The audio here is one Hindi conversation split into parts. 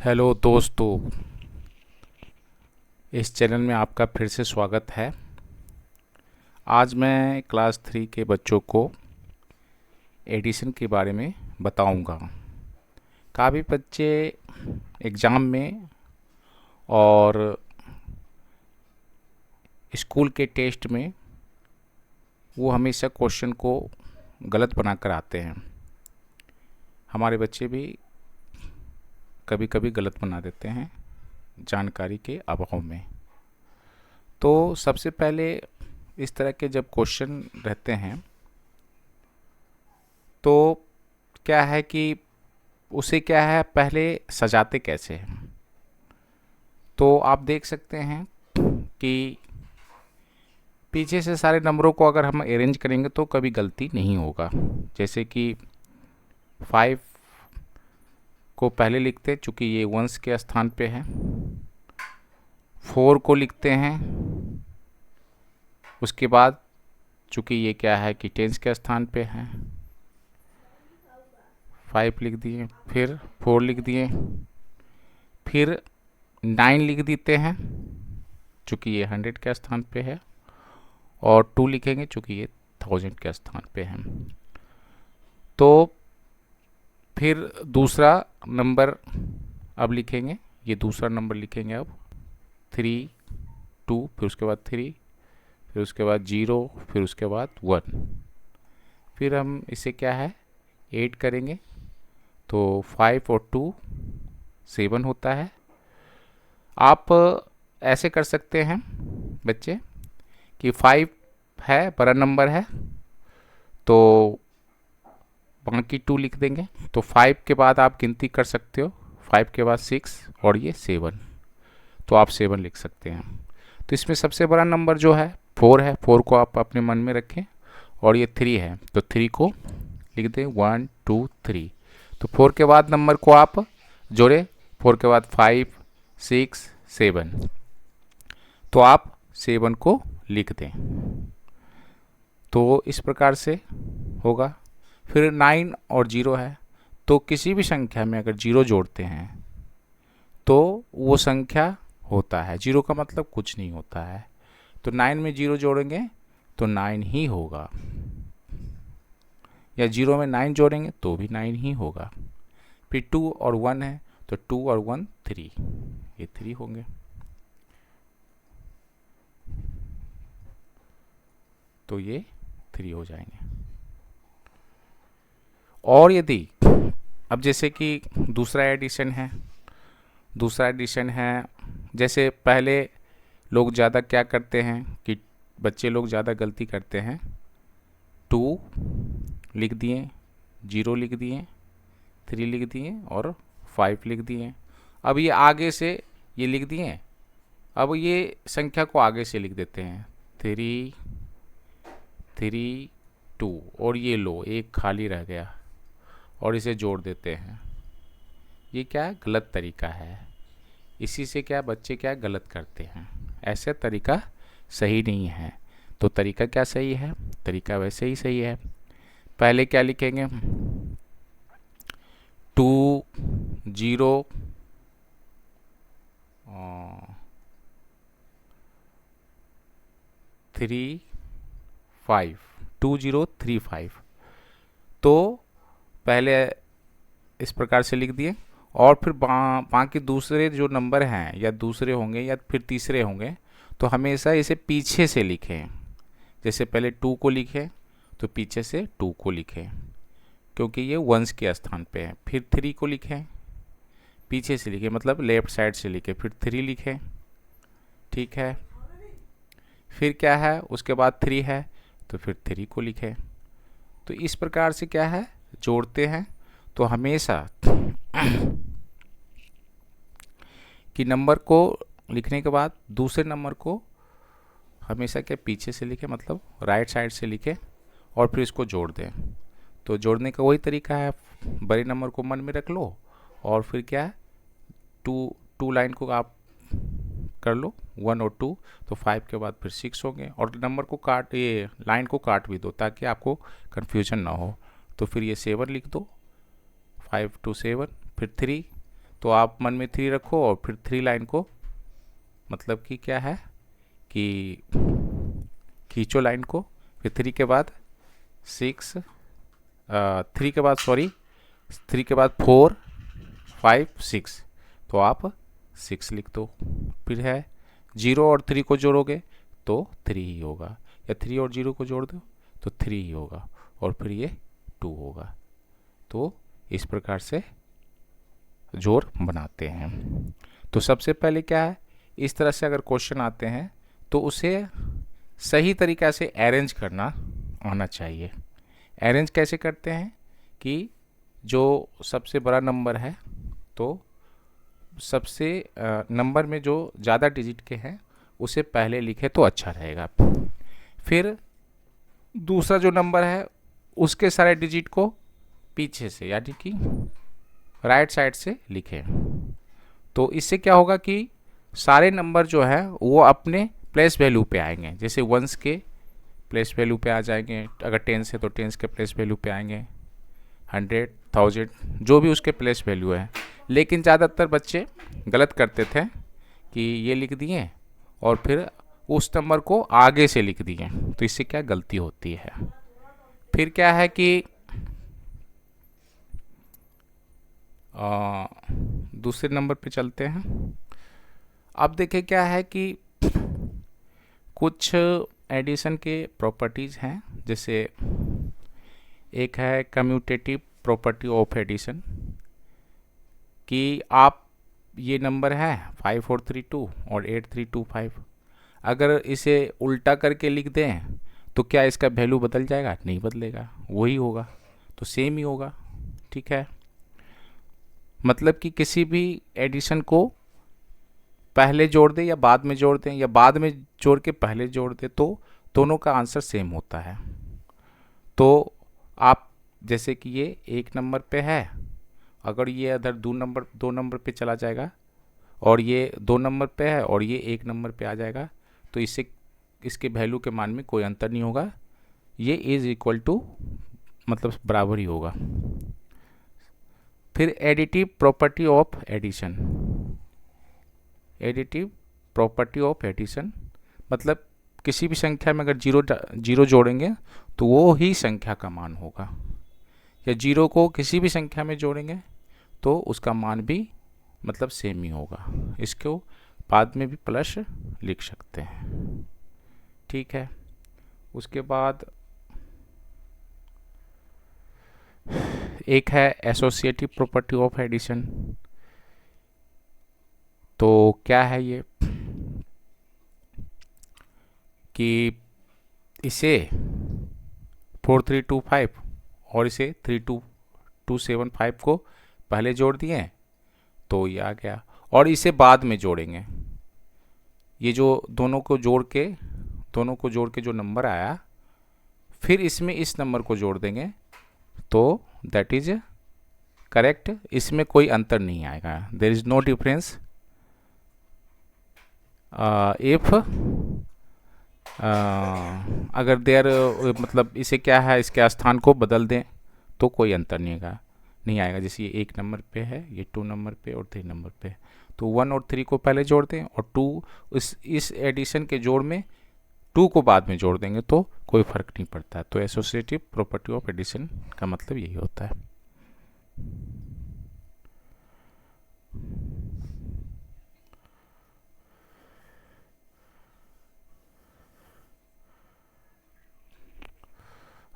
हेलो दोस्तों, इस चैनल में आपका फिर से स्वागत है। आज मैं क्लास 3 के बच्चों को एडिशन के बारे में बताऊंगा। काफ़ी बच्चे एग्ज़ाम में और स्कूल के टेस्ट में वो हमेशा क्वेश्चन को गलत बनाकर आते हैं। हमारे बच्चे भी कभी कभी गलत बना देते हैं जानकारी के अभाव में। तो सबसे पहले इस तरह के जब क्वेश्चन रहते हैं तो क्या है कि उसे क्या है पहले सजाते कैसे हैं। तो आप देख सकते हैं कि पीछे से सारे नंबरों को अगर हम अरेंज करेंगे तो कभी गलती नहीं होगा। जैसे कि 5 को पहले लिखते हैं चूँकि ये वंस के स्थान पे है। 4 को लिखते हैं, उसके बाद चूँकि ये क्या है कि टेंस के स्थान पे है। 5 लिख दिए, फिर 4 लिख दिए, फिर 9 लिख देते हैं चूँकि ये 100 के स्थान पे है, और 2 लिखेंगे चूँकि ये 1000 के स्थान पे है। तो फिर दूसरा नंबर अब लिखेंगे, ये दूसरा नंबर लिखेंगे अब 3 2, फिर उसके बाद 3, फिर उसके बाद 0, फिर उसके बाद 1। फिर हम इसे क्या है 8 करेंगे तो 5 और 2 7 होता है। आप ऐसे कर सकते हैं बच्चे कि 5 है बड़ा नंबर है तो बाकी 2 लिख देंगे। तो 5 के बाद आप गिनती कर सकते हो, 5 के बाद 6 और ये 7, तो आप 7 लिख सकते हैं। तो इसमें सबसे बड़ा नंबर जो है 4 है, 4 को आप अपने मन में रखें, और ये 3 है तो 3 को लिख दें 1 2 3। तो 4 के बाद नंबर को आप जोड़े, 4 के बाद 5 6 7, तो आप 7 को लिख दें। तो इस प्रकार से होगा। फिर 9 और 0 है, तो किसी भी संख्या में अगर 0 जोड़ते हैं तो वो संख्या होता है, 0 का मतलब कुछ नहीं होता है। तो 9 में 0 जोड़ेंगे तो 9 ही होगा, या 0 में 9 जोड़ेंगे तो भी 9 ही होगा। फिर 2 और 1 है तो 2 और 1 3, ये 3 होंगे। तो ये 3 हो जाएंगे। और यदि अब जैसे कि दूसरा एडिशन है, जैसे पहले लोग ज़्यादा क्या करते हैं कि बच्चे लोग ज़्यादा गलती करते हैं, 2 लिख दिए, 0 लिख दिए, 3 लिख दिए और 5 लिख दिए। अब ये आगे से ये लिख दिए, अब ये संख्या को आगे से लिख देते हैं 3 3 2, और ये लो एक खाली रह गया और इसे जोड़ देते हैं। ये क्या है गलत तरीका है। इसी से क्या बच्चे क्या गलत करते हैं, ऐसे तरीका सही नहीं है। तो तरीका क्या सही है, तरीका वैसे ही सही है। पहले क्या लिखेंगे 2 0 3 5, 2 0 3 5। तो पहले इस प्रकार से लिख दिए, और फिर बाकी दूसरे जो नंबर हैं या दूसरे होंगे या फिर तीसरे होंगे तो हमेशा इसे पीछे से लिखें। जैसे पहले 2 को लिखें तो पीछे से 2 को लिखें क्योंकि ये वंस के स्थान पे है। फिर 3 को लिखें, पीछे से लिखें मतलब लेफ्ट साइड से लिखें, फिर 3 लिखें, ठीक है। फिर क्या है उसके बाद 3 है तो फिर 3 को लिखें। तो इस प्रकार से क्या है जोड़ते हैं। तो हमेशा कि नंबर को लिखने के बाद दूसरे नंबर को हमेशा क्या पीछे से लिखें, मतलब राइट साइड से लिखें, और फिर इसको जोड़ दें। तो जोड़ने का वही तरीका है, बड़े नंबर को मन में रख लो और फिर क्या है टू लाइन को आप कर लो 1 और 2, तो 5 के बाद फिर 6 होंगे, और नंबर को काट ये लाइन को काट भी दो ताकि आपको कन्फ्यूजन ना हो। तो फिर ये 7 लिख दो, 5 2 7, फिर 3, तो आप मन में 3 रखो और फिर 3 लाइन को मतलब कि क्या है कि खींचो लाइन को, फिर 3 के बाद 6 3 के बाद 4 5 6, तो आप 6 लिख दो। फिर है 0 और 3 को जोड़ोगे तो 3 ही होगा, या 3 और 0 को जोड़ दो तो 3 ही होगा, और फिर ये 2 होगा। तो इस प्रकार से जोड़ बनाते हैं। तो सबसे पहले क्या है, इस तरह से अगर क्वेश्चन आते हैं तो उसे सही तरीक़ा से अरेंज करना आना चाहिए। अरेंज कैसे करते हैं कि जो सबसे बड़ा नंबर है तो सबसे नंबर में जो ज़्यादा डिजिट के हैं उसे पहले लिखे तो अच्छा रहेगा। फिर दूसरा जो नंबर है उसके सारे डिजिट को पीछे से यानी कि राइट साइड से लिखें। तो इससे क्या होगा कि सारे नंबर जो है वो अपने प्लेस वैल्यू पे आएंगे। जैसे वंस के प्लेस वैल्यू पे आ जाएंगे, अगर टेंस है तो टेंस के प्लेस वैल्यू पे आएंगे, 100, 1000 जो भी उसके प्लेस वैल्यू है। लेकिन ज़्यादातर बच्चे गलत करते थे कि ये लिख दिए और फिर उस नंबर को आगे से लिख दिए, तो इससे क्या गलती होती है। फिर क्या है कि दूसरे नंबर पे चलते हैं। अब देखें क्या है कि कुछ एडिशन के प्रॉपर्टीज़ हैं, जैसे एक है कम्यूटेटिव प्रॉपर्टी ऑफ एडिशन, कि आप ये नंबर है 5432 और 8325, अगर इसे उल्टा करके लिख दें तो क्या इसका वैल्यू बदल जाएगा? नहीं बदलेगा, वही होगा, तो सेम ही होगा। ठीक है, मतलब कि किसी भी एडिशन को पहले जोड़ दें या बाद में जोड़ दें, या बाद में जोड़ के पहले जोड़ दें, तो दोनों का आंसर सेम होता है। तो आप जैसे कि ये 1 नंबर पे है, अगर ये अदर 2 नंबर पे चला जाएगा और ये 2 नंबर पे है और ये 1 नंबर पे आ जाएगा, तो इससे इसके वैल्यू के मान में कोई अंतर नहीं होगा, ये इज इक्वल टू मतलब बराबर ही होगा। फिर additive property of addition, additive property of addition मतलब किसी भी संख्या में अगर जीरो जोड़ेंगे तो वो ही संख्या का मान होगा, या जीरो को किसी भी संख्या में जोड़ेंगे तो उसका मान भी मतलब सेम ही होगा। इसको बाद में भी प्लस लिख सकते हैं। ठीक है, उसके बाद एक है एसोसिएटिव प्रॉपर्टी ऑफ एडिशन। तो क्या है ये कि इसे 4325 और इसे 32275 को पहले जोड़ दिए तो ये आ गया, और इसे बाद में जोड़ेंगे। ये जो दोनों को जोड़ के जो नंबर आया, फिर इसमें इस नंबर को जोड़ देंगे तो दैट इज करेक्ट, इसमें कोई अंतर नहीं आएगा। There is no difference if अगर देयर मतलब इसे क्या है, इसके स्थान को बदल दें तो कोई अंतर नहीं आएगा। जैसे ये 1 नंबर पे है, ये 2 नंबर पे और 3 नंबर पे, तो 1 और 3 को पहले जोड़ दें और 2 इस एडिशन के जोड़ में 2 को बाद में जोड़ देंगे तो कोई फर्क नहीं पड़ता। तो एसोसिएटिव प्रॉपर्टी ऑफ एडिशन का मतलब यही होता है।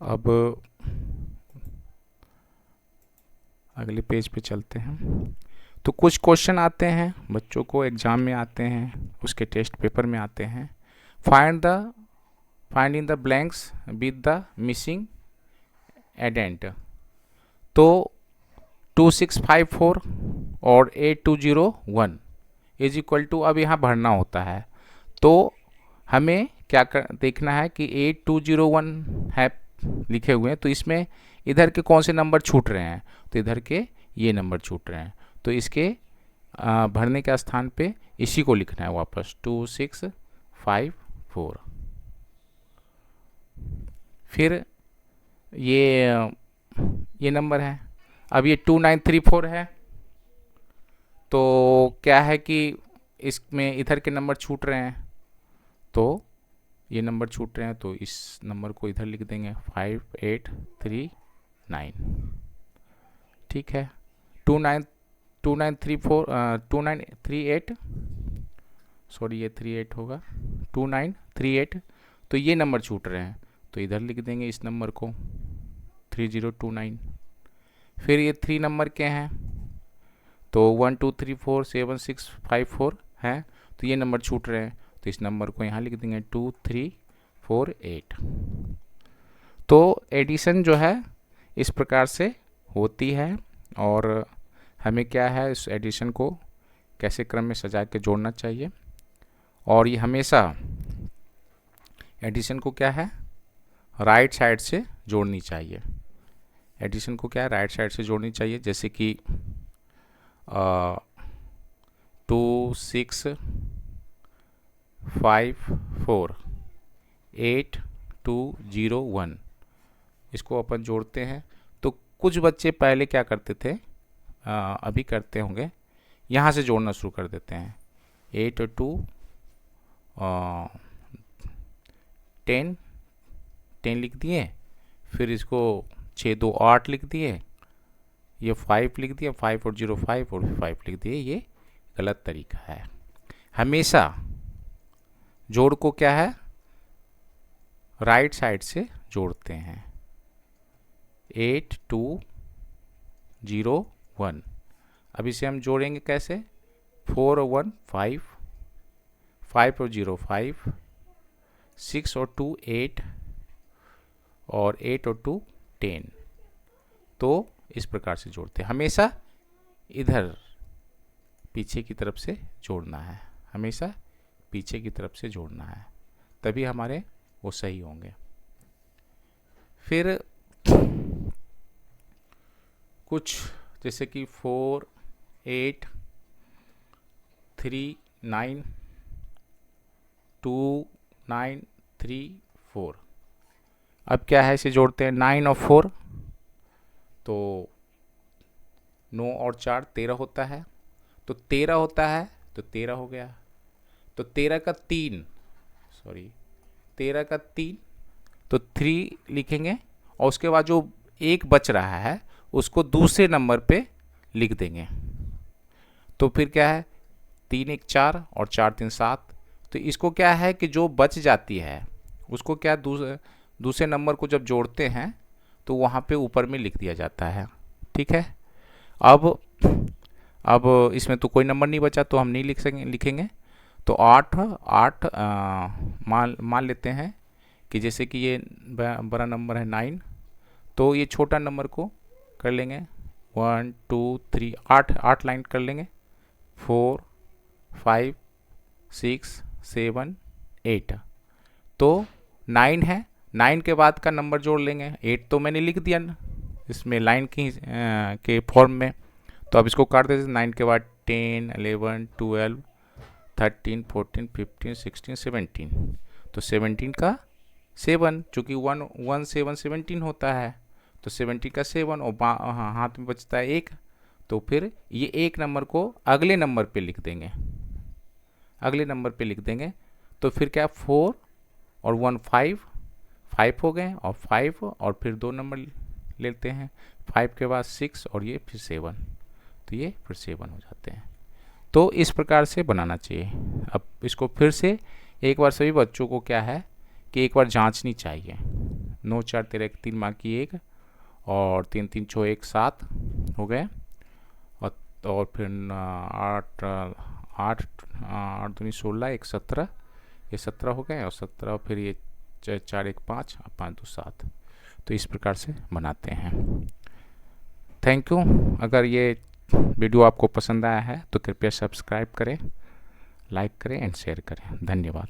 अब अगले पेज पे चलते हैं। तो कुछ क्वेश्चन आते हैं बच्चों को एग्जाम में आते हैं, उसके टेस्ट पेपर में आते हैं। Find in the blanks with the missing एडेंट। तो 2654 और 8201 इज इक्वल टू, अब यहाँ भरना होता है, तो हमें क्या देखना है कि 8201 है लिखे हुए हैं, तो इसमें इधर के कौन से नंबर छूट रहे हैं, तो इधर के ये नंबर छूट रहे हैं, तो इसके भरने के स्थान पे इसी को लिखना है वापस 2654। फिर ये नंबर है, अब ये 2934 है, तो क्या है कि इसमें इधर के नंबर छूट रहे हैं, तो ये नंबर छूट रहे हैं, तो इस नंबर को इधर लिख देंगे 5839। ठीक है, 2938, सॉरी ये 38 होगा, 2938। तो ये नंबर छूट रहे हैं, तो इधर लिख देंगे इस नंबर को 3029। फिर ये 3 नंबर के हैं, तो 1 2 3 4 7 6 5 4 हैं, तो ये नंबर छूट रहे हैं, तो इस नंबर को यहाँ लिख देंगे 2348। तो एडिशन जो है इस प्रकार से होती है, और हमें क्या है इस एडिशन को कैसे क्रम में सजा के जोड़ना चाहिए, और ये हमेशा एडिशन को क्या है राइट साइड से जोड़नी चाहिए। एडिशन को क्या है राइट साइड से जोड़नी चाहिए, जैसे कि 2 6 5 4 8 2 0 1, इसको अपन जोड़ते हैं। तो कुछ बच्चे पहले क्या करते थे, अभी करते होंगे, यहाँ से जोड़ना शुरू कर देते हैं। 8 और 2 10 10 लिख दिए, फिर इसको 6 2 8 लिख दिए, ये 5 लिख दिया, 5 और 0 5 और 5 लिख दिए। ये गलत तरीका है। हमेशा जोड़ को क्या है राइट साइड से जोड़ते हैं। 8 2 0 1, अब इसे हम जोड़ेंगे कैसे, 4 और 1 5, 5 और 0 5, 6 और 2 8, और 8 और 2 10। तो इस प्रकार से जोड़ते हैं। हमेशा इधर पीछे की तरफ से जोड़ना है, हमेशा पीछे की तरफ से जोड़ना है, तभी हमारे वो सही होंगे। फिर कुछ जैसे कि 4 8 3 9 2 9 3 4, अब क्या है इसे जोड़ते हैं 9 और 4, तो 9 और 4 13 होता है, तो 13 होता है, तो 13 हो गया। तो 13 का 3, सॉरी 13 का 3, तो 3 लिखेंगे, और उसके बाद जो एक बच रहा है उसको दूसरे नंबर पे लिख देंगे। तो फिर क्या है 3 1 4 और 4 3 7। तो इसको क्या है कि जो बच जाती है उसको क्या दूसरे नंबर को जब जोड़ते हैं तो वहाँ पे ऊपर में लिख दिया जाता है। ठीक है, अब इसमें तो कोई नंबर नहीं बचा, तो हम नहीं लिखेंगे। तो 8 8 मान लेते हैं कि जैसे कि ये बड़ा नंबर है 9, तो ये छोटा नंबर को कर लेंगे 1 2 3 8 लाइन कर लेंगे, 4 5 6 7 8। तो 9 है, 9 के बाद का नंबर जोड़ लेंगे। 8 तो मैंने लिख दिया ना इसमें लाइन के फॉर्म में, तो अब इसको काट देते 9 के बाद 10 11 12 13 14 15 16 17। तो 17 का 7, चूँकि 1 1 7 17 होता है, तो 17 का 7 और हाथ में बचता है 1, तो फिर ये एक नंबर को अगले नंबर पे लिख देंगे, अगले नंबर पे लिख देंगे। तो फिर क्या 4 और 1 5 हो गए, और 5 और फिर 2 नंबर लेते हैं, 5 के बाद 6 और ये फिर 7, तो ये फिर 7 हो जाते हैं। तो इस प्रकार से बनाना चाहिए। अब इसको फिर से एक बार सभी बच्चों को क्या है कि एक बार जांचनी चाहिए। 9 4 13 3 माँ की 1, और 3 3 6 1 7 हो गए, और फिर 8 8 8 2 16 1 17, ये 17 हो गए, और 17 फिर ये 4 1 5 5 2 7। तो इस प्रकार से बनाते हैं। Thank you. अगर ये वीडियो आपको पसंद आया है तो कृपया सब्सक्राइब करें, लाइक करें एंड शेयर करें। धन्यवाद।